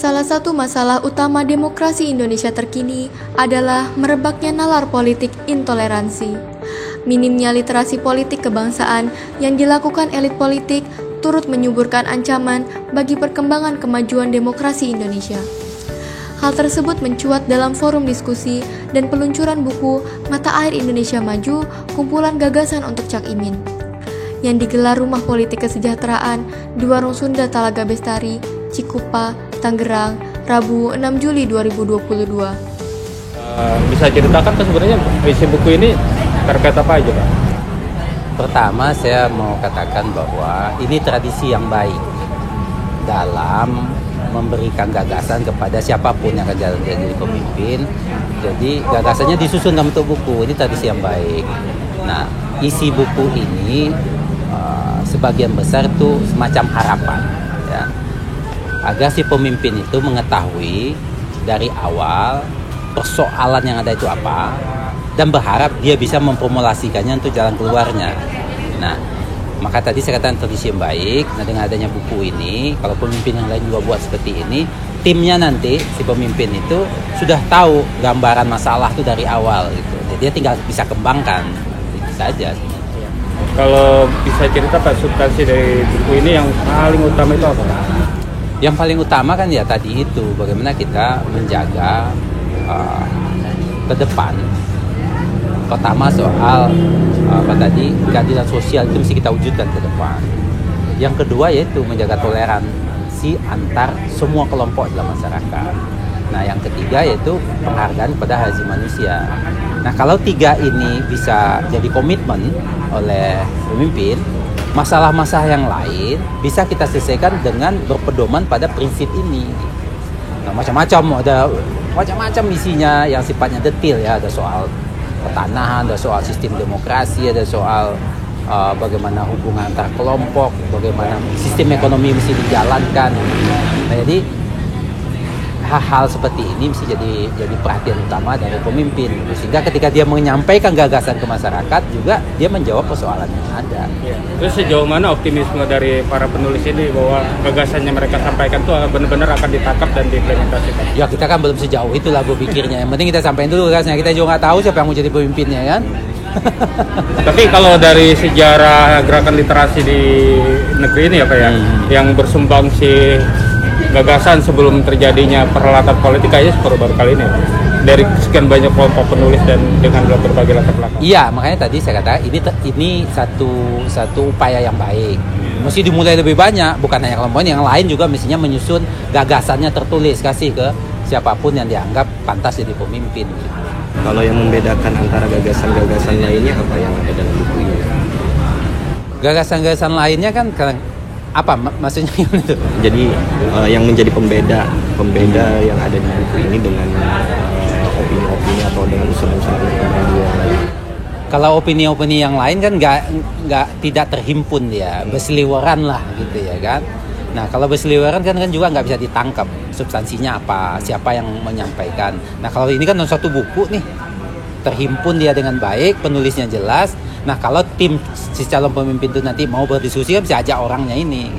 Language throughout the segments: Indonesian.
Salah satu masalah utama demokrasi Indonesia terkini adalah merebaknya nalar politik intoleransi. Minimnya literasi politik kebangsaan yang dilakukan elit politik turut menyuburkan ancaman bagi perkembangan kemajuan demokrasi Indonesia. Hal tersebut mencuat dalam forum diskusi dan peluncuran buku Mata Air Indonesia Maju, kumpulan gagasan untuk Cak Imin, yang digelar Rumah Politik Kesejahteraan di Warung Sunda Talaga Bestari, Cikupa, Tangerang, Rabu 6 Juli 2022. Bisa ceritakan sebenarnya isi buku ini terkait apa aja, Pak? Pertama, saya mau katakan bahwa ini tradisi yang baik dalam memberikan gagasan kepada siapapun yang akan jadi pemimpin. Jadi gagasannya disusun dalam bentuk buku. Ini tradisi yang baik. Nah, isi buku ini sebagian besar itu semacam harapan, ya, agar si pemimpin itu mengetahui dari awal persoalan yang ada itu apa, dan berharap dia bisa memformulasikannya untuk jalan keluarnya. Nah, maka tadi saya katakan tradisi yang baik. Nah, dengan adanya buku ini, kalau pemimpin yang lain juga buat seperti ini, timnya nanti si pemimpin itu sudah tahu gambaran masalah itu dari awal gitu. Jadi dia tinggal bisa kembangkan, itu saja. Kalau bisa cerita Pak, substansi dari buku ini yang paling utama itu apa? Yang paling utama kan ya tadi itu, bagaimana kita menjaga ke depan. Pertama soal keadilan sosial itu mesti kita wujudkan ke depan. Yang kedua yaitu menjaga toleransi antar semua kelompok dalam masyarakat. Nah, yang ketiga yaitu penghargaan pada hak asasi manusia. Nah, kalau tiga ini bisa jadi komitmen oleh pemimpin, masalah-masalah yang lain bisa kita selesaikan dengan berpedoman pada prinsip ini. Nah, macam-macam isinya yang sifatnya detail, ya, ada soal pertanahan, ada soal sistem demokrasi, ada soal bagaimana hubungan antar kelompok, bagaimana sistem ekonomi mesti dijalankan. Nah, jadi hal-hal seperti ini mesti jadi perhatian utama dari pemimpin, sehingga ketika dia menyampaikan gagasan ke masyarakat juga dia menjawab persoalan yang ada. Ya. Terus sejauh mana optimisme dari para penulis ini bahwa gagasan yang mereka sampaikan itu benar-benar akan ditangkap dan diimplementasikan? Ya, kita kan belum sejauh itulah berpikirnya. Yang penting kita sampaikan dulu gagasannya. Kita juga nggak tahu siapa yang mau jadi pemimpinnya, kan? Tapi kalau dari sejarah gerakan literasi di negeri ini ya Pak ya, yang bersumbangsi gagasan sebelum terjadinya perhelatan politik kayaknya baru kali ini, dari sekian banyak kelompok penulis dan dengan berbagai latar belakang. Iya, makanya tadi saya katakan ini satu upaya yang baik. Mesti dimulai lebih banyak, bukan hanya kelompok ini, yang lain juga mestinya menyusun gagasannya tertulis, kasih ke siapapun yang dianggap pantas jadi pemimpin. Kalau yang membedakan antara gagasan-gagasan lainnya apa yang ada dalam buku ini? Gagasan-gagasan lainnya kan apa maksudnya itu? Jadi yang menjadi pembeda yang ada di buku ini dengan opini-opini atau dengan usulan-usulan yang lain. Kalau opini-opini yang lain kan nggak tidak terhimpun, ya, berseliweran lah gitu, ya kan. Nah, kalau berseliweran kan juga nggak bisa ditangkap substansinya apa, siapa yang menyampaikan. Nah, kalau ini kan dalam satu buku nih, terhimpun dia dengan baik, penulisnya jelas. Nah, kalau tim si calon pemimpin itu nanti mau berdiskusi kan bisa ajak orangnya ini.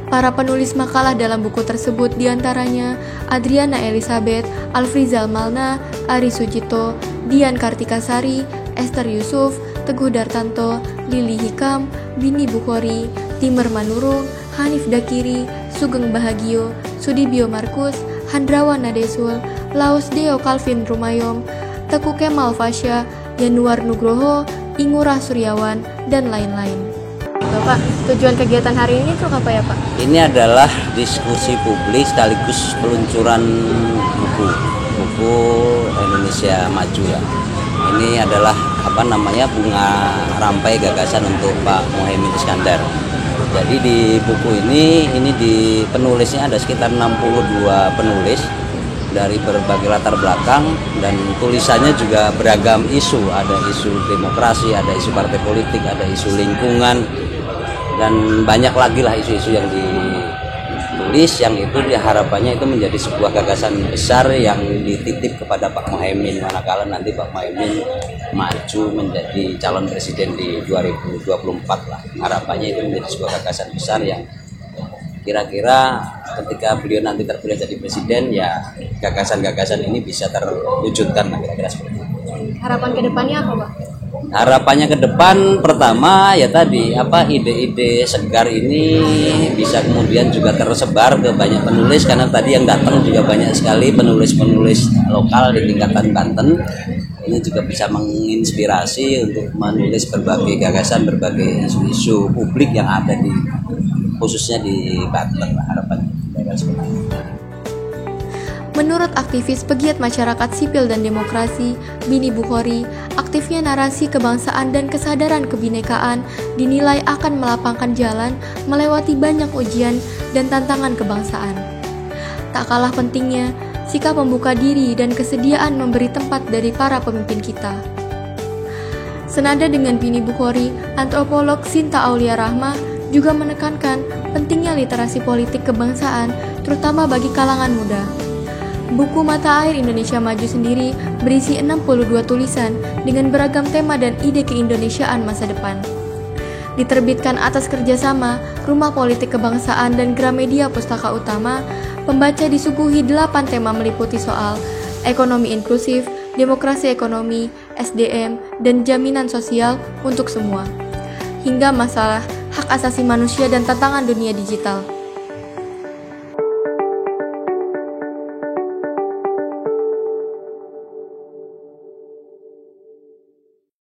Para penulis makalah dalam buku tersebut diantaranya Adriana Elizabeth, Alfrizal Malna, Ari Sujito, Dian Kartikasari, Esther Yusuf, Teguh Dartanto, Lili Hikam, Bini Bukhori, Timer Manurung, Hanif Dakiri, Sugeng Bahagio, Sudibyo Markus, Handrawan Nadesul, Laus Deo Calvin Rumayom, Teku Kemal Fasya, Yanuar Nugroho, Ingurah Suryawan, dan lain-lain. Bapak, tujuan kegiatan hari ini untuk apa ya, Pak? Ini adalah diskusi publik sekaligus peluncuran buku Indonesia Maju, ya. Ini adalah bunga rampai gagasan untuk Pak Muhaimin Iskandar. Jadi di buku ini di penulisnya ada sekitar 62 penulis dari berbagai latar belakang, dan tulisannya juga beragam isu. Ada isu demokrasi, ada isu partai politik, ada isu lingkungan, dan banyak lagi lah isu-isu yang ditulis, yang itu harapannya itu menjadi sebuah gagasan besar yang dititip kepada Pak Muhaimin manakala nanti Pak Muhaimin maju menjadi calon presiden di 2024 lah. Harapannya itu menjadi sebuah gagasan besar yang kira-kira ketika beliau nanti terpilih jadi presiden, ya gagasan-gagasan ini bisa terwujudkan, kira-kira seperti itu. Harapan kedepannya apa, Pak? Harapannya ke depan, pertama ya tadi ide-ide segar ini bisa kemudian juga tersebar ke banyak penulis, karena tadi yang datang juga banyak sekali penulis-penulis lokal di tingkatan Banten. Ini juga bisa menginspirasi untuk menulis berbagai gagasan, berbagai isu-isu publik yang ada di khususnya di Banten. Harapannya seperti itu. Menurut aktivis pegiat masyarakat sipil dan demokrasi, Bini Bukhori, aktifnya narasi kebangsaan dan kesadaran kebinekaan dinilai akan melapangkan jalan melewati banyak ujian dan tantangan kebangsaan. Tak kalah pentingnya, sikap membuka diri dan kesediaan memberi tempat dari para pemimpin kita. Senada dengan Bini Bukhori, antropolog Sinta Aulia Rahma juga menekankan pentingnya literasi politik kebangsaan, terutama bagi kalangan muda. Buku Mata Air Indonesia Maju sendiri berisi 62 tulisan dengan beragam tema dan ide keindonesiaan masa depan. Diterbitkan atas kerjasama Rumah Politik Kebangsaan dan Gramedia Pustaka Utama, pembaca disuguhi 8 tema meliputi soal ekonomi inklusif, demokrasi ekonomi, SDM, dan jaminan sosial untuk semua, hingga masalah hak asasi manusia dan tantangan dunia digital.